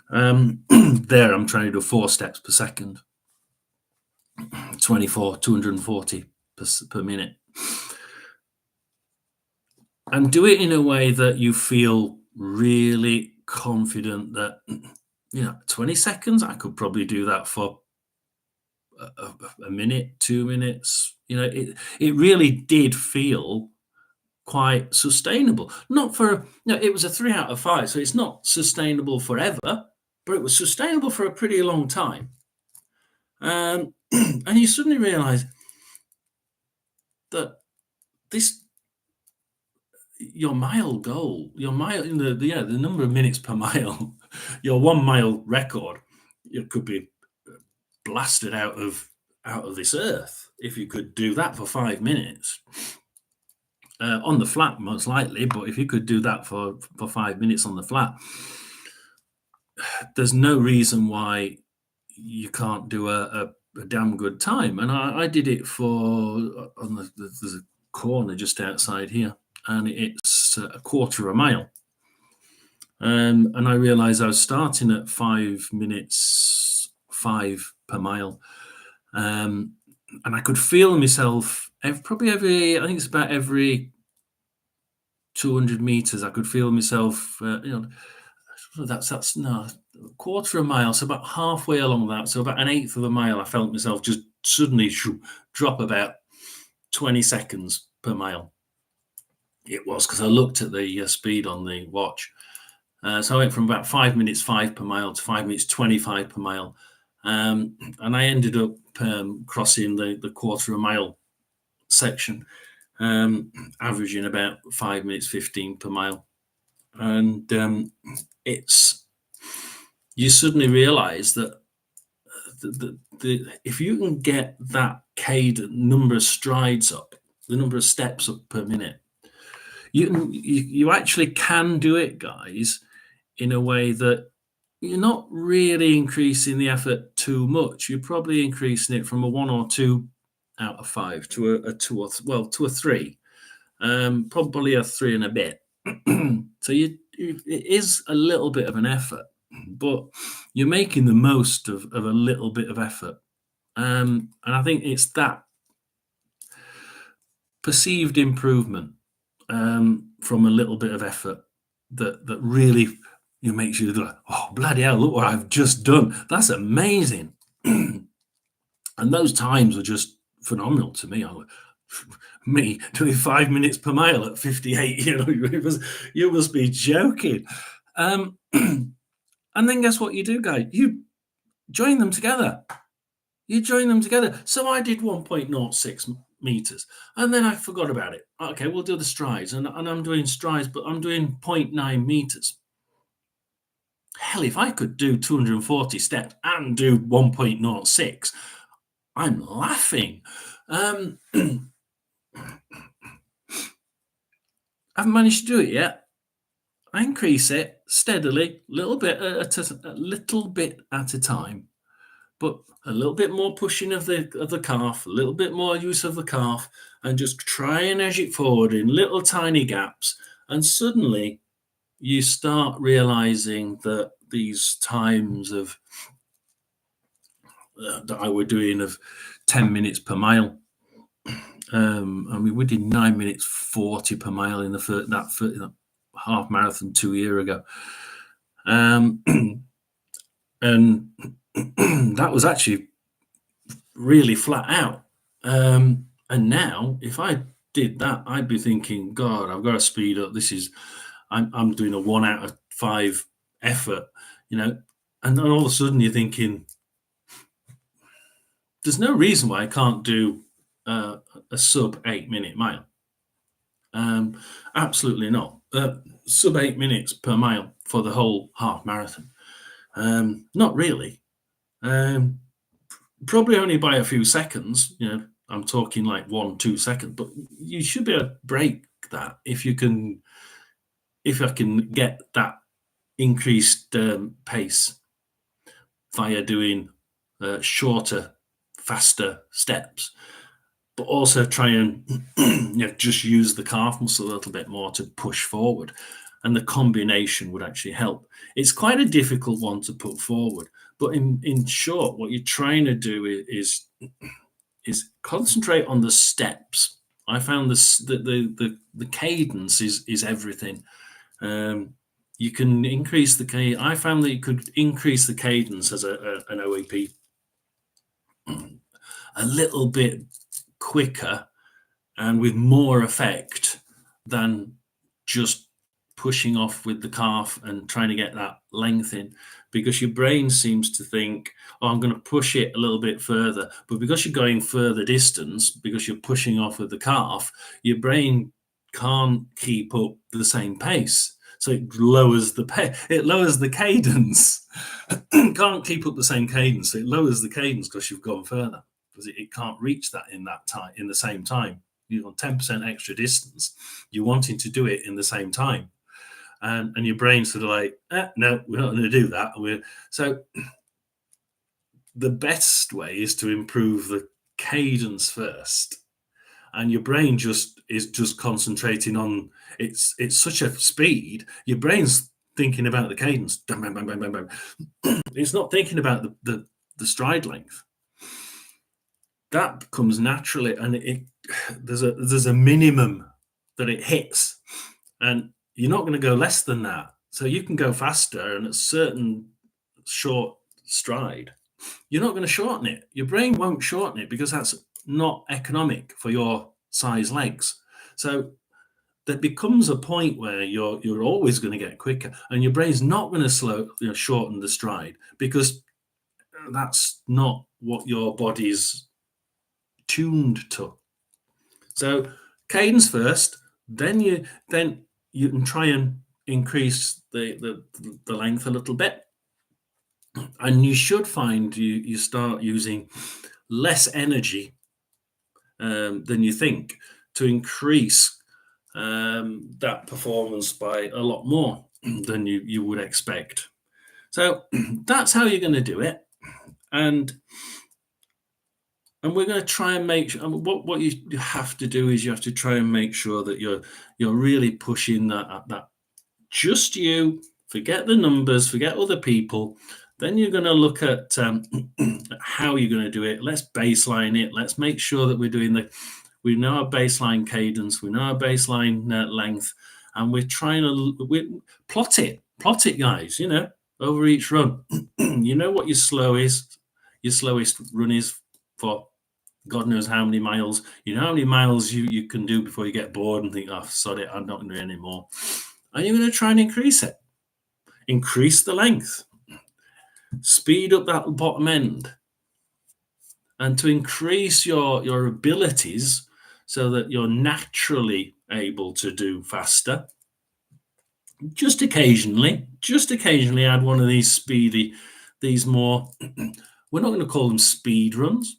There, I'm trying to do 4 steps per second, 240 per minute. And do it in a way that you feel really confident that, 20 seconds, I could probably do that for a minute, 2 minutes. It really did feel quite sustainable. Not for, it was a 3 out of 5, so it's not sustainable forever, but it was sustainable for a pretty long time. And you suddenly realize that your mile goal, the number of minutes per mile, your 1 mile record, it could be blasted out of this earth if you could do that for 5 minutes on the flat, most likely. But if you could do that for 5 minutes on the flat, there's no reason why you can't do a damn good time. And I did it there's a corner just outside here, and it's a quarter of a mile. And I realized I was starting at 5 minutes 5 per mile. And I could feel myself probably I think it's about every 200 meters, I could feel myself, that's a quarter of a mile, so about halfway along that, so about an eighth of a mile, I felt myself just suddenly drop about 20 seconds per mile. It was because I looked at the speed on the watch. So I went from about 5 minutes 5 per mile to 5 minutes 25 per mile. And I ended up crossing the quarter of a mile section, averaging about 5 minutes 15 per mile. And you suddenly realize that if you can get that number of strides up, the number of steps up per minute, you actually can do it, guys, in a way that you're not really increasing the effort too much. You're probably increasing it from a 1 or 2 out of 5 to a 2 to a 3, probably a 3 and a bit. So it is a little bit of an effort, but you're making the most of a little bit of effort. And I think it's that perceived improvement from a little bit of effort that really makes you go, oh, bloody hell, look what I've just done. That's amazing. And those times were just phenomenal to me. Me doing 5 minutes per mile at 58, you must be joking. And then guess what you do, guys? You join them together. So I did 1.06 meters. And then I forgot about it. Okay, we'll do the strides. And I'm doing strides, but I'm doing 0.9 meters. Hell, if I could do 240 steps and do 1.06, I'm laughing. I haven't managed to do it yet. I increase it steadily, a little bit at a time, but a little bit more pushing of the calf, a little bit more use of the calf, and just try and edge it forward in little tiny gaps. And suddenly you start realizing that these times of that I were doing of 10 minutes per mile. I mean, we did 9 minutes 40 per mile in that half marathon 2 years ago. And that was actually really flat out. And now, if I did that, I'd be thinking, God, I've got to speed up. I'm doing a 1 out of 5 effort, and then all of a sudden you're thinking, there's no reason why I can't do a sub 8 minute mile. Absolutely not. Sub 8 minutes per mile for the whole half marathon. Not really. Probably only by a few seconds. I'm talking like 1-2 seconds, but you should be able to break that if I can get that increased pace via doing shorter, faster steps, but also try and just use the calf muscle a little bit more to push forward. And the combination would actually help. It's quite a difficult one to put forward, but in short, what you're trying to do is concentrate on the steps. I found the cadence is everything. You can increase the cadence. I found that you could increase the cadence as an OAP a little bit quicker and with more effect than just pushing off with the calf and trying to get that length in, because your brain seems to think, oh, I'm going to push it a little bit further. But because you're going further distance, because you're pushing off with the calf, your brain can't keep up the same pace. So it lowers the cadence. Can't keep up the same cadence. So it lowers the cadence because you've gone further, because it can't reach that in the same time. You've got 10% extra distance. You're wanting to do it in the same time. And your brain's sort of like, no, we're not going to do that. So the best way is to improve the cadence first. And your brain is just concentrating on it's such a speed. Your brain's thinking about the cadence. Bang, bang, bang, bang, bang, bang. It's not thinking about the stride length. That comes naturally, and there's a minimum that it hits, and you're not going to go less than that. So you can go faster, and at a certain short stride, you're not going to shorten it. Your brain won't shorten it because that's not economic for your size legs. So there becomes a point where you're always going to get quicker, and your brain's not going to shorten the stride, because that's not what your body's tuned to. So cadence first, then you can try and increase the length a little bit, and you should find you start using less energy than you think to increase that performance by a lot more than you would expect. So that's how you're going to do it, and we're going to try and make sure. What you have to do is you have to try and make sure that you're really pushing that just you. Forget the numbers, forget other people. Then you're going to look at how you're going to do it. Let's baseline it. Let's make sure that we know our baseline cadence, we know our baseline length, and we're trying to plot it, guys. Over each run, you know what your slowest run is for God knows how many miles. You know how many miles you can do before you get bored and think, oh, sod it, I'm not going to do it anymore. And you're going to try and increase it. Increase the length. Speed up that bottom end. and to increase your abilities so that you're naturally able to do faster. Just occasionally add one of these these more, we're not going to call them speed runs.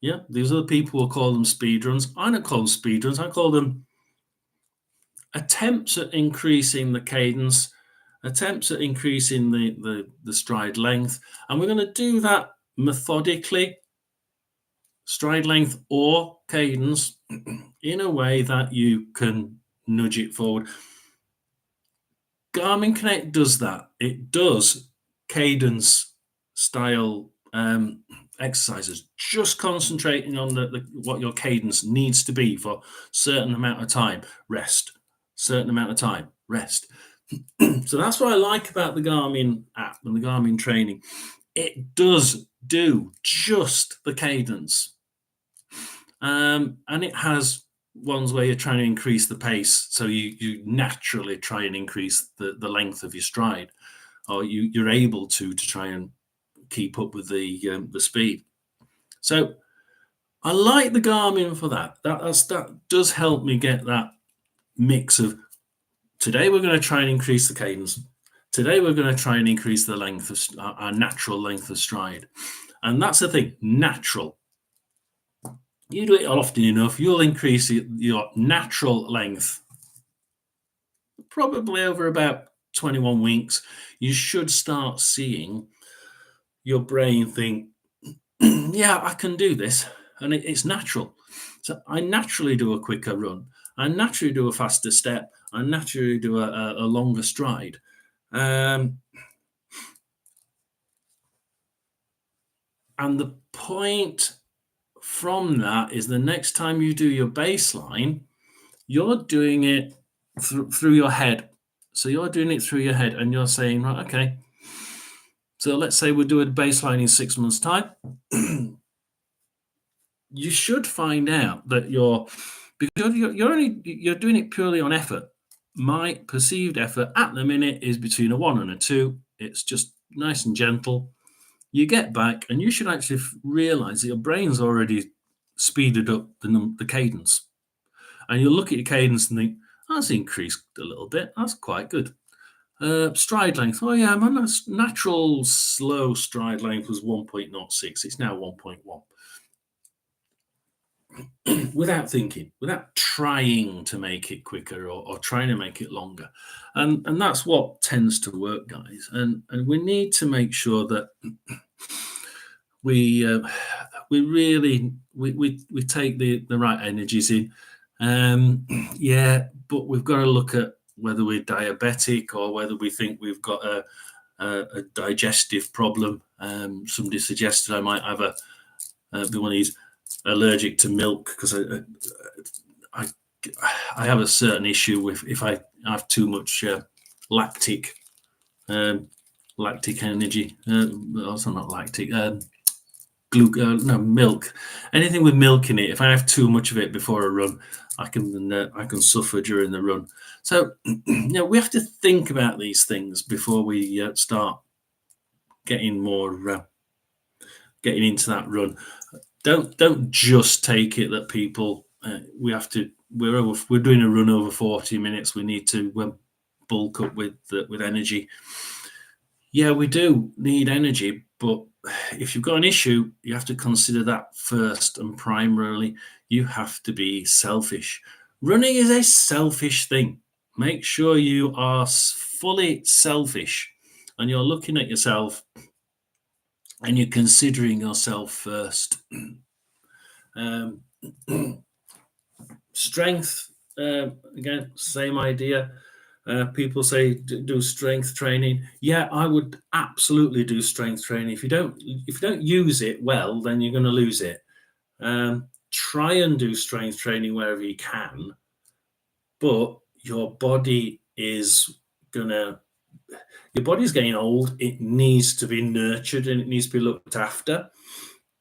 Yeah, these other people will call them speed runs. I don't call them speed runs. I call them attempts at increasing the cadence, attempts at increasing the stride length. And we're going to do that methodically, stride length or cadence, in a way that you can nudge it forward. Garmin Connect does that. It does cadence style exercises, just concentrating on what your cadence needs to be for certain amount of time, rest, certain amount of time, rest. So that's what I like about the Garmin app and the Garmin training. It does do just the cadence. And it has ones where you're trying to increase the pace, so you naturally try and increase the length of your stride, or you're able to try and keep up with the speed. So I like the Garmin for that. That does help me get that mix of, today we're going to try and increase the cadence. Today we're going to try and increase the length of our natural length of stride. And that's the thing, natural. You do it often enough, you'll increase your natural length. Probably over about 21 weeks, you should start seeing your brain think, yeah, I can do this. And it's natural. So I naturally do a quicker run. I naturally do a faster step. I naturally do a longer stride. And the point from that is, the next time you do your baseline, you're doing it through your head. So you're doing it through your head, and you're saying, right, okay, so let's say we'll do a baseline in 6 months' time. You should find out that because you're doing it purely on effort. My perceived effort at the minute is between a 1 and a 2. It's just nice and gentle. You get back, and you should actually realize that your brain's already speeded up the cadence. And you look at your cadence and think, that's increased a little bit. That's quite good. Stride length. Oh yeah, my natural slow stride length was 1.06. It's now 1.1. Without thinking, without trying to make it quicker or trying to make it longer. And that's what tends to work, guys. And we need to make sure that we really take the right energies in. Yeah, but we've got to look at whether we're diabetic or whether we think we've got a digestive problem. Somebody suggested I might have be one of these allergic to milk, because I have a certain issue with if I have too much lactic energy. Also not lactic. Milk. Anything with milk in it. If I have too much of it before a run, I can suffer during the run. So we have to think about these things before we start getting into that run. Don't just take it that people we're doing a run over 40 minutes. We need to bulk up with energy. Yeah, we do need energy, but if you've got an issue, you have to consider that first and primarily. You have to be selfish. Running is a selfish thing. Make sure you are fully selfish, and you're looking at yourself and you're considering yourself first. Strength, again, same idea. People say do strength training. Yeah, I would absolutely do strength training. If you don't use it well, then you're going to lose it. Try and do strength training wherever you can, but your body is getting old. It needs to be nurtured and it needs to be looked after.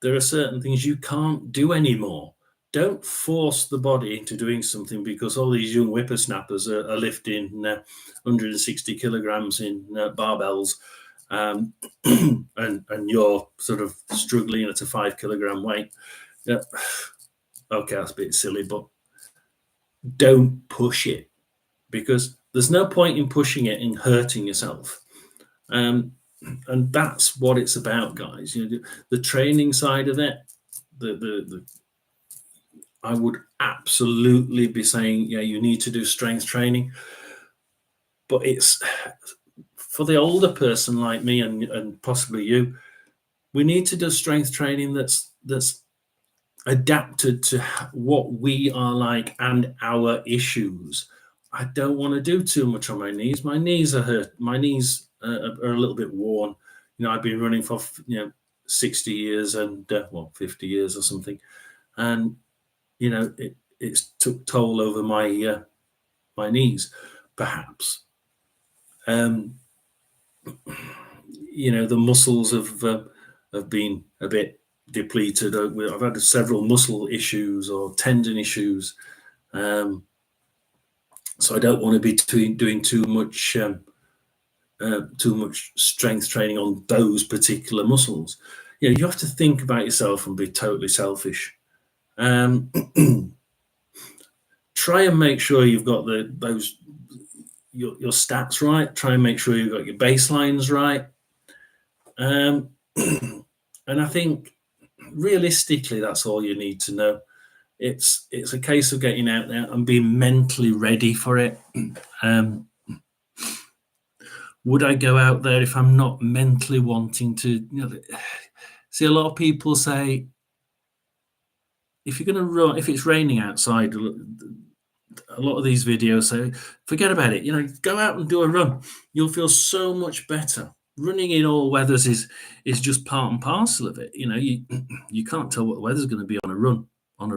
There are certain things you can't do anymore. Don't force the body into doing something because all these young whippersnappers are lifting 160 kilograms in barbells, and you're sort of struggling at a 5 kilogram weight, yeah, okay, that's a bit silly, but don't push it, because there's no point in pushing it and hurting yourself. And that's what it's about, guys. The training side of it, the I would absolutely be saying, yeah, you need to do strength training, but it's for the older person like me and possibly you. We need to do strength training that's adapted to what we are like and our issues. I don't want to do too much on my knees. My knees are hurt. My knees are a little bit worn. I've been running for 60 years and 50 years or something, and it's took toll over my knees, perhaps. The muscles have been a bit depleted. I've had several muscle issues or tendon issues, so I don't want to be doing too much strength training on those particular muscles. You have to think about yourself and be totally selfish. Try and make sure you've got your stats right. Try and make sure you've got your baselines right. And I think realistically, that's all you need to know. It's a case of getting out there and being mentally ready for it. Would I go out there if I'm not mentally wanting to? See, a lot of people say, if you're going to run, if it's raining outside, a lot of these videos say, forget about it. Go out and do a run. You'll feel so much better. Running in all weathers is just part and parcel of it. You can't tell what the weather's going to be on a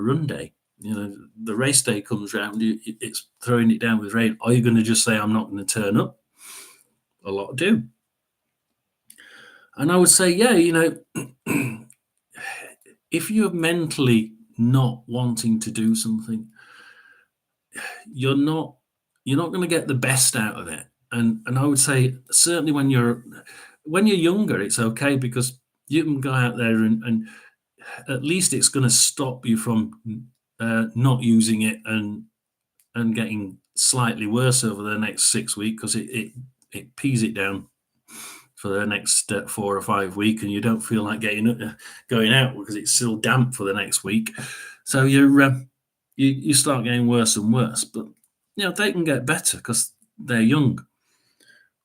run day. The race day comes around, it's throwing it down with rain. Are you going to just say, I'm not going to turn up? A lot do. And I would say, yeah, if you're mentally not wanting to do something, you're not going to get the best out of it. And I would say, certainly when you're younger, it's okay, because you can go out there and at least it's going to stop you from not using it and getting slightly worse over the next 6 weeks, because it pees it down for the next 4 or 5 weeks, and you don't feel like going out because it's still damp for the next week. So you start getting worse and worse. But they can get better because they're young.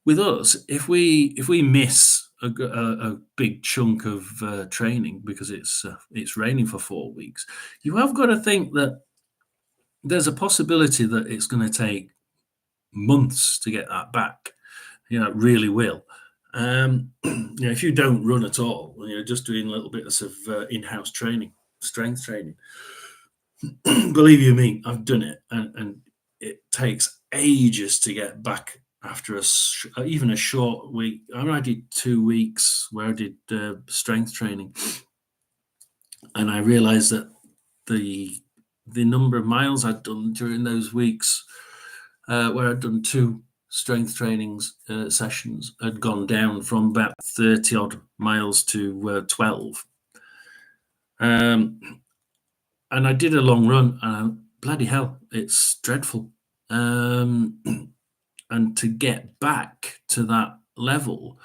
With us, if we miss a big chunk of training because it's raining for 4 weeks, you have got to think that there's a possibility that it's going to take months to get that back. It really will. If you don't run at all, you're just doing little bits of in-house training, strength training. Believe you me, I've done it, and it takes ages to get back after even a short week. I did 2 weeks where I did strength training, and I realized that the number of miles I'd done during those weeks, where I'd done 2 strength trainings sessions, had gone down from about 30 odd miles to 12. And I did a long run, and bloody hell, it's dreadful. And to get back to that level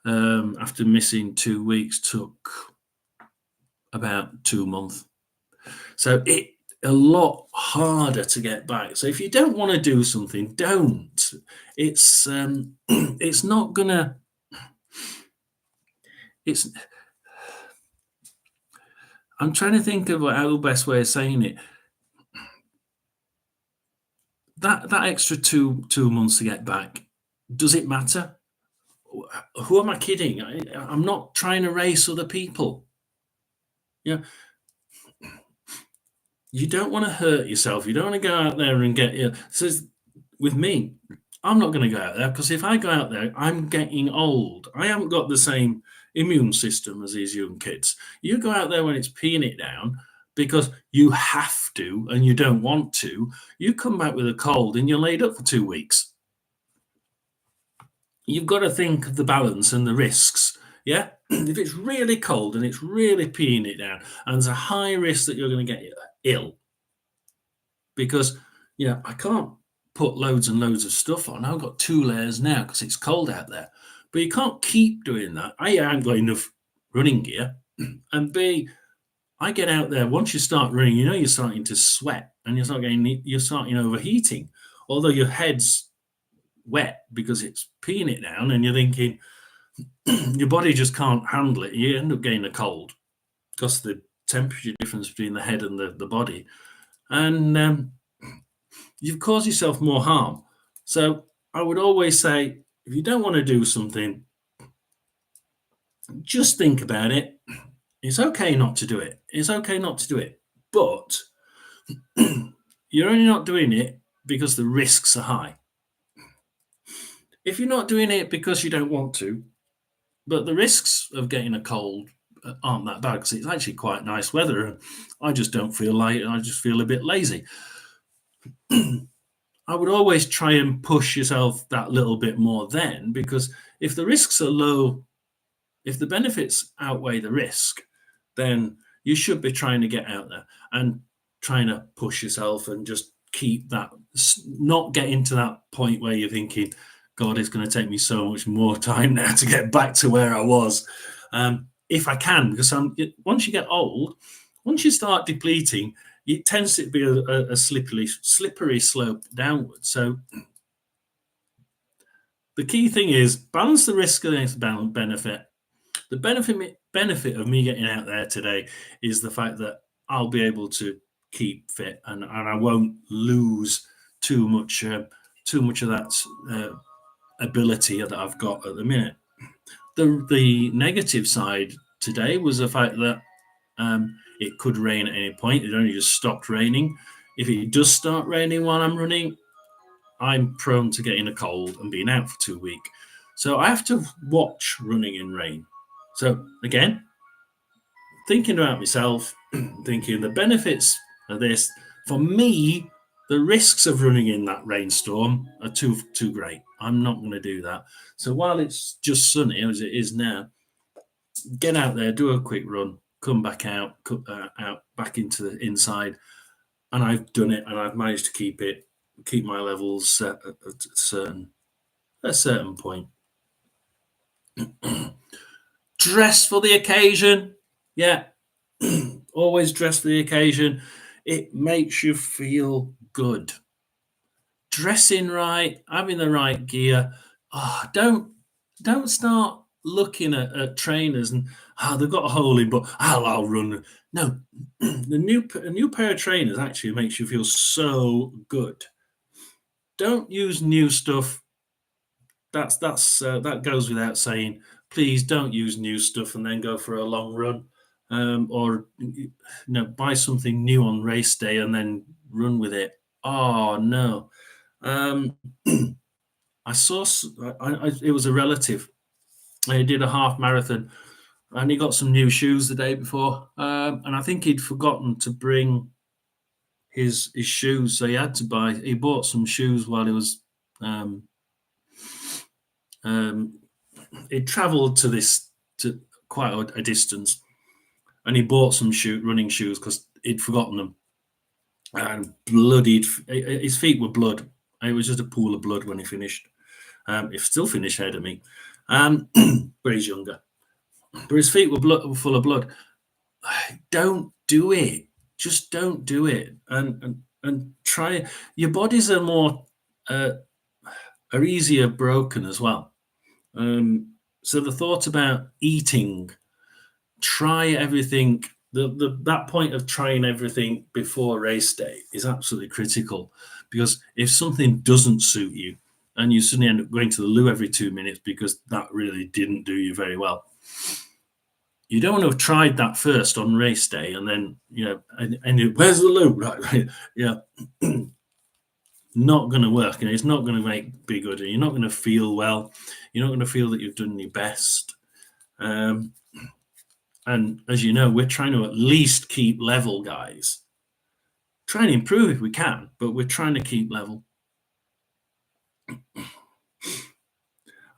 after missing 2 weeks took about 2 months. So a lot harder to get back. So if you don't want to do something, don't. It's not gonna. I'm trying to think of how the best way of saying it. That extra two months to get back, does it matter? Who am I kidding? I'm not trying to race other people. You don't want to hurt yourself. You don't want to go out there and get ill. So with me, I'm not going to go out there, because if I go out there, I'm getting old. I haven't got the same immune system as these young kids. You go out there when it's peeing it down because you have to and you don't want to. You come back with a cold and you're laid up for 2 weeks. you've got to think of the balance and the risks. Yeah. If it's really cold and it's really peeing it down, and there's a high risk that you're going to get ill because, I can't put loads and loads of stuff on. I've got 2 layers now because it's cold out there. But you can't keep doing that. I haven't got enough running gear. And B, I get out there. Once you start running, you're starting to sweat and you're starting overheating. Although your head's wet because it's peeing it down, and you're thinking your body just can't handle it. You end up getting a cold because the temperature difference between the head and the body. And you've caused yourself more harm. So I would always say, if you don't want to do something, just think about it. It's okay not to do it. It's okay not to do it. But you're only not doing it because the risks are high. If you're not doing it because you don't want to, but the risks of getting a cold aren't that bad because it's actually quite nice weather, and I just don't feel like it. I just feel a bit lazy. I would always try and push yourself that little bit more then, because if the risks are low, if the benefits outweigh the risk, then you should be trying to get out there and trying to push yourself and just keep that, not getting to that point where you're thinking, God, it's going to take me so much more time now to get back to where I was. If I can, because once you get old, once you start depleting, it tends to be a slippery slope downwards. So the key thing is balance the risk against the benefit. The benefit of me getting out there today is the fact that I'll be able to keep fit, and I won't lose too much of that ability that I've got at the minute. The negative side today was the fact that it could rain at any point. It only just stopped raining. If it does start raining while I'm running, I'm prone to getting a cold and being out for 2 weeks. So I have to watch running in rain. So again, thinking about myself, thinking the benefits of this, for me, the risks of running in that rainstorm are too great. I'm not going to do that. So while it's just sunny as it is now, get out there, do a quick run, come back out back into the inside, and I've done it, and I've managed to keep my levels at a certain point. Dress for the occasion. Yeah. Always dress for the occasion. It makes you feel good. Dressing right, having the right gear. Don't start looking at trainers and they've got a hole in, but I'll run. No, a new pair of trainers actually makes you feel so good. Don't use new stuff. That goes without saying. Please don't use new stuff and then go for a long run, or buy something new on race day and then run with it. Oh no! I saw it was a relative. He did a half marathon, and he got some new shoes the day before, and I think he'd forgotten to bring his shoes, so he had to buy. He bought some shoes while he was. He travelled to quite a distance, and he bought some running shoes because he'd forgotten them, and bloodied. His feet were blood. It was just a pool of blood when he finished. He still finished ahead of me, but he's younger. But his feet were full of blood. Don't do it. Just don't do it, and try. Your bodies are are easier broken as well. So the thought about eating, try everything. That point of trying everything before race day is absolutely critical, because if something doesn't suit you and you suddenly end up going to the loo every 2 minutes because that really didn't do you very well, you don't want to have tried that first on race day and then where's the loo, right? Yeah. Not going to work, and it's not going to be good, and you're not going to feel well. You're not going to feel that you've done your best. And as you know, we're trying to at least keep level, guys. Try and improve if we can, but we're trying to keep level.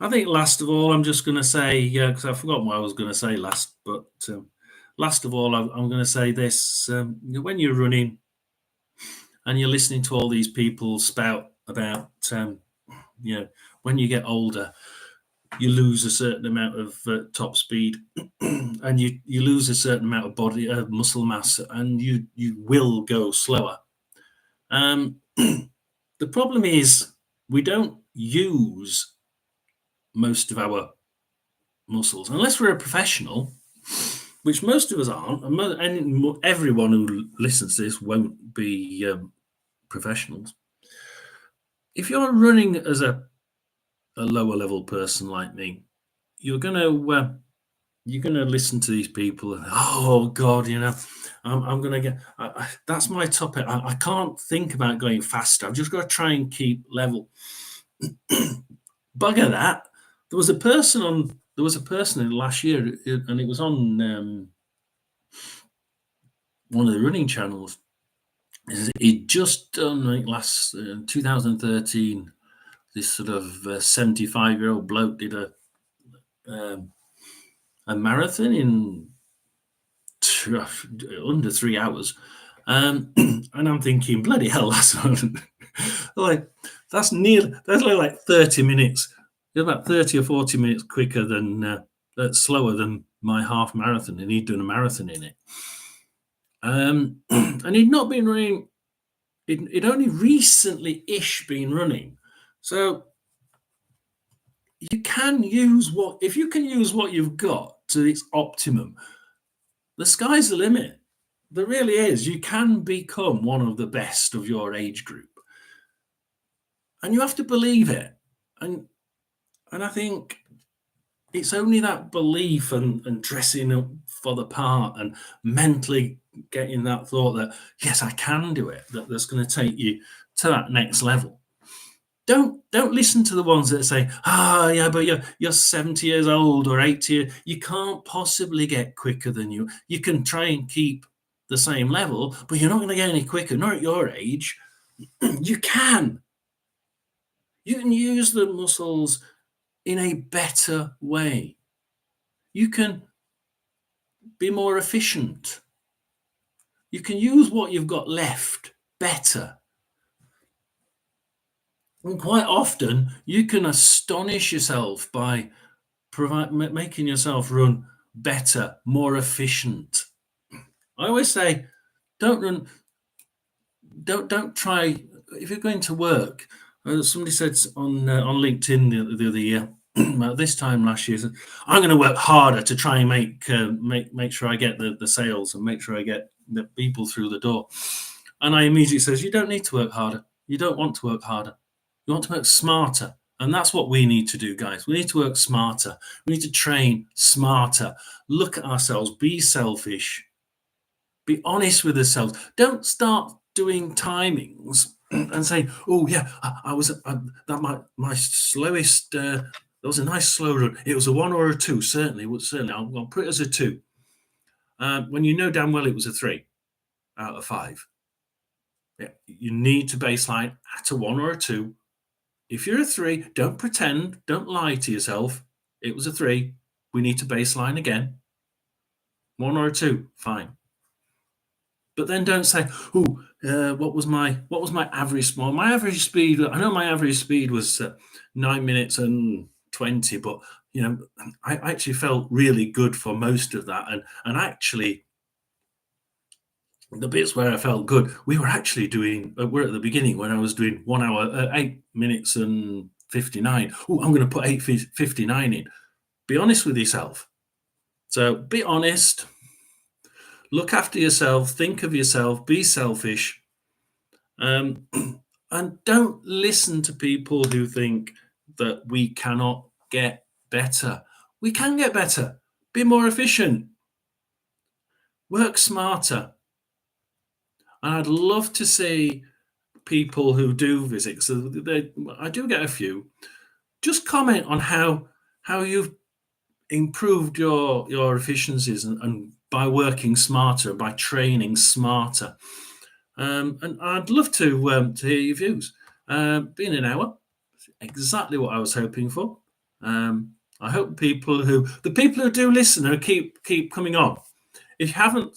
I think last of all, I'm just going to say, because I forgot what I was going to say last, but last of all, I'm going to say this: when you're running and you're listening to all these people spout about, when you get older, you lose a certain amount of top speed, and you lose a certain amount of body muscle mass, and you will go slower. The problem is we don't use most of our muscles unless we're a professional, which most of us aren't, and everyone who listens to this won't be professionals. If you're running as a lower level person like me, you're gonna listen to these people and oh god, I'm gonna get that's my topic. I can't think about going faster. I've just got to try and keep level. Bugger that. There was a person in last year, and it was on one of the running channels. He'd just done, like, last 2013. This sort of 75-year-old bloke did a marathon in under 3 hours, and I'm thinking, bloody hell, that's that's like 30 minutes. It's about 30 or 40 minutes quicker than slower than my half marathon, and he'd done a marathon in it. And he'd not been running. He'd only recently-ish been running, so you can use if you can use what you've got to its optimum. The sky's the limit. There really is. You can become one of the best of your age group, and you have to believe it. And I think it's only that belief and dressing up for the part and mentally getting that thought that yes, I can do it, that's going to take you to that next level. Don't listen to the ones that say, yeah, but you're 70 years old or 80. You can't possibly get quicker than you. You can try and keep the same level, but you're not going to get any quicker, not at your age. You can use the muscles in a better way. You can be more efficient. You can use what you've got left better. And quite often, you can astonish yourself by making yourself run better, more efficient. I always say, don't try, if you're going to work. Somebody said on LinkedIn the other year, this time last year, I'm going to work harder to try and make sure I get the sales and make sure I get the people through the door. And I immediately says, you don't need to work harder. You don't want to work harder. You want to work smarter. And that's what we need to do, guys. We need to work smarter. We need to train smarter. Look at ourselves. Be selfish. Be honest with ourselves. Don't start doing timings and say, oh yeah, I was my slowest. That was a nice slow run. It was a 1 or a 2. Certainly. I'll put it as a 2. When you know damn well it was a 3 out of 5. Yeah, you need to baseline at a 1 or a 2. If you're a 3, don't pretend, don't lie to yourself. It was a 3. We need to baseline again. 1 or a 2, fine. But then don't say, what was my average? Well, my average speed, I know my average speed was 9 minutes and 20, but I actually felt really good for most of that. And actually, the bits where I felt good, we were actually doing, we're at the beginning when I was doing 1 hour, 8 minutes and 59. Oh, I'm going to put 8:59 in. Be honest with yourself. So be honest, look after yourself, think of yourself, be selfish, and don't listen to people who think that we cannot get better. We can get better. Be more efficient. Work smarter. And I'd love to see people who do visit. So I do get a few. Just comment on how you've improved your efficiencies and by working smarter, by training smarter. And I'd love to hear your views. Been an hour, exactly what I was hoping for. I hope the people who do listen and keep coming on. If you haven't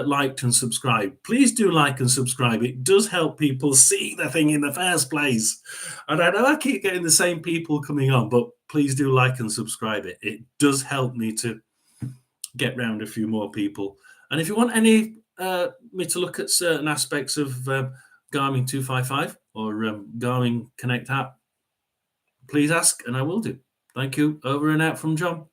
liked and subscribed, please do like and subscribe. It does help people see the thing in the first place. And I know I keep getting the same people coming on, but please do like and subscribe. It does help me to get round a few more people. And if you want me to look at certain aspects of Garmin 255 or Garmin Connect app, please ask and I will do. Thank you. Over and out from John.